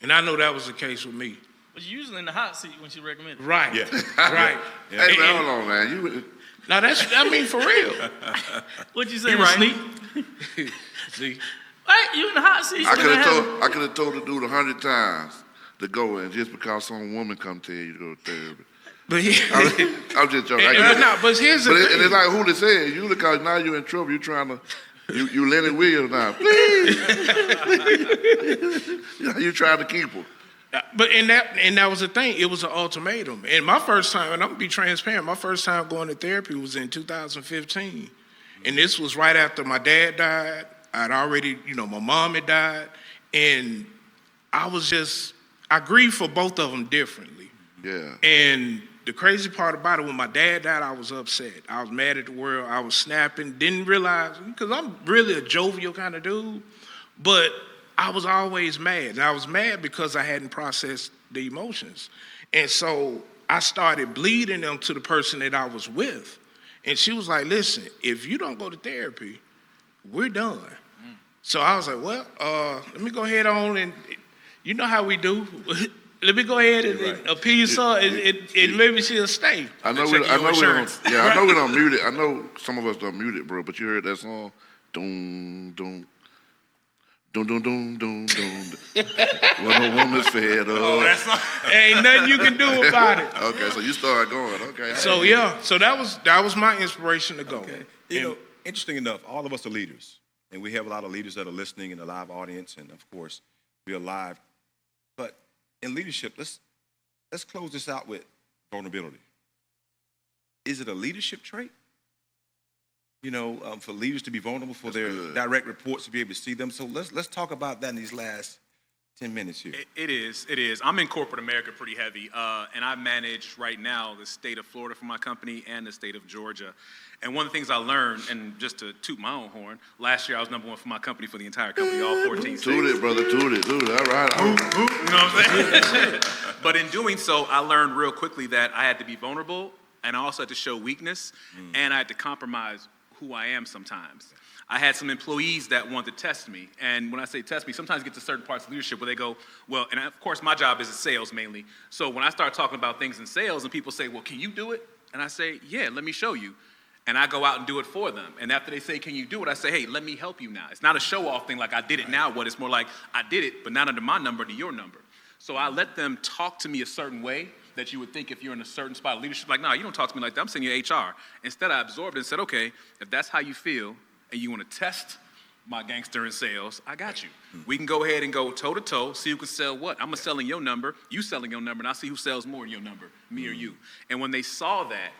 And I know that was the case with me. But you're usually in the hot seat when she recommended. Right. Yeah. Right. Yeah. Hey, man, hold on, man. Now I mean, for real. What you say, You right. Sleep? See? Hey, you in the hot seat. I could have told the dude 100 times to go, and just because some woman come tell you to go to therapy. But yeah. I'm just joking. But here's the But thing. it's like who they said, you because now you're in trouble. You're trying to, you Lenny Williams now. Please. You trying to keep her. But that was the thing. It was an ultimatum. And my first time, and I'm gonna be transparent, my first time going to therapy was in 2015. And this was right after my dad died. I'd already, my mom had died. And I grieved for both of them differently. Yeah. And the crazy part about it, when my dad died, I was upset. I was mad at the world. I was snapping. Didn't realize, because I'm really a jovial kind of dude, but I was always mad. And I was mad because I hadn't processed the emotions. And so I started bleeding them to the person that I was with. And she was like, listen, if you don't go to therapy, we're done. So I was like, well, let me go ahead on, and you know how we do. Let me go ahead and appease her, and maybe she'll stay. I know we don't mute it. I know some of us don't mute it, bro. But you heard that song, doom doom, doom doom doom doom doom. When a woman's fed up. Oh, that's not. Ain't nothing you can do about it. Okay, so you started going. Okay. So yeah, so that was my inspiration to go. Okay. Interesting enough, all of us are leaders, and we have a lot of leaders that are listening in the live audience, and of course, we are live. But in leadership, let's close this out with vulnerability. Is it a leadership trait? For leaders to be vulnerable, for their direct reports to be able to see them. So let's talk about that in these last 10 minutes here. It is. I'm in corporate America pretty heavy, and I manage right now the state of Florida for my company and the state of Georgia. And one of the things I learned, and just to toot my own horn, last year I was #1 for my company, for the entire company, all 14 states. Toot it, brother, toot it. All right. You know what I'm saying? But in doing so, I learned real quickly that I had to be vulnerable, and I also had to show weakness, and I had to compromise who I am sometimes. I had some employees that wanted to test me, and when I say test me, sometimes you get to certain parts of leadership where they go, well, and of course my job is in sales mainly, so when I start talking about things in sales and people say, well, can you do it? And I say, yeah, let me show you. And I go out and do it for them. And after they say, can you do it? I say, hey, let me help you now. It's not a show-off thing like I did it now. What it's more like, I did it, but not under my number, to your number. So I let them talk to me a certain way that you would think if you're in a certain spot of leadership, like, no, you don't talk to me like that. I'm sending you HR. Instead, I absorbed it and said, okay, if that's how you feel and you want to test my gangster in sales, I got you. We can go ahead and go toe-to-toe, see who can sell what. I'm selling your number, you selling your number, and I'll see who sells more than your number, me or you. And when they saw that,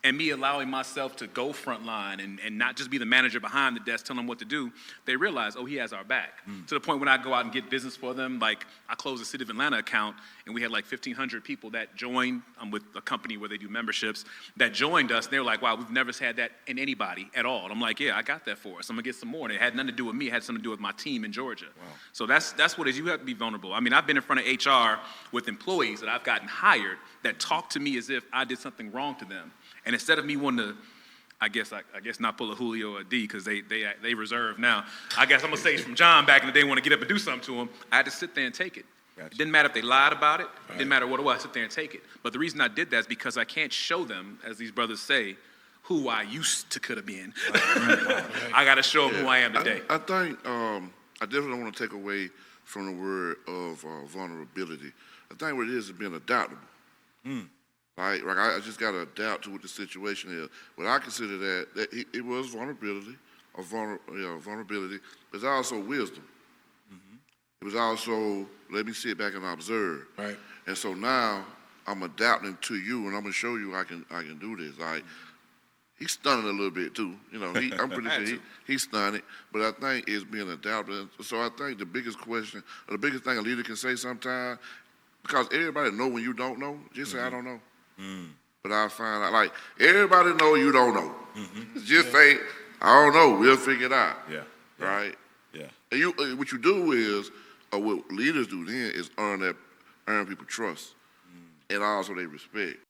and me allowing myself to go frontline and not just be the manager behind the desk telling them what to do, they realize, oh, he has our back. To the point when I go out and get business for them, like I closed the City of Atlanta account, and we had like 1,500 people that joined. I'm with a company where they do memberships, that joined us. And they were like, wow, we've never had that in anybody at all. And I'm like, yeah, I got that for us. I'm gonna get some more. And it had nothing to do with me. It had something to do with my team in Georgia. Wow. So that's what it is. You have to be vulnerable. I mean, I've been in front of HR with employees that I've gotten hired that talk to me as if I did something wrong to them. And instead of me wanting to, I guess not pull a Julio or a D, because they reserve now. I guess I'm gonna say from John back in the day, want to get up and do something to him. I had to sit there and take it. Gotcha. It didn't matter if they lied about it. It didn't matter what it was. I sit there and take it. But the reason I did that is because I can't show them, as these brothers say, who I used to could have been. I got to show them who I am today. I think I definitely don't want to take away from the word of vulnerability. I think what it is being adaptable. Right? Like I just got to adapt to what the situation is. But I consider that it was vulnerability, vulnerability, but it's also wisdom. It was also, let me sit back and observe. Right. And so now I'm adapting to you, and I'm gonna show you I can do this. Like he's stunning a little bit too. I'm pretty sure he's stunning, but I think it's being adapted. So I think the biggest question, or the biggest thing a leader can say sometimes, because everybody know when you don't know, just say I don't know. But I find out, like, everybody know you don't know. Just say, I don't know, we'll figure it out. Yeah. Right? Yeah. And what you do is, or what leaders do then, is earn people trust and also they respect.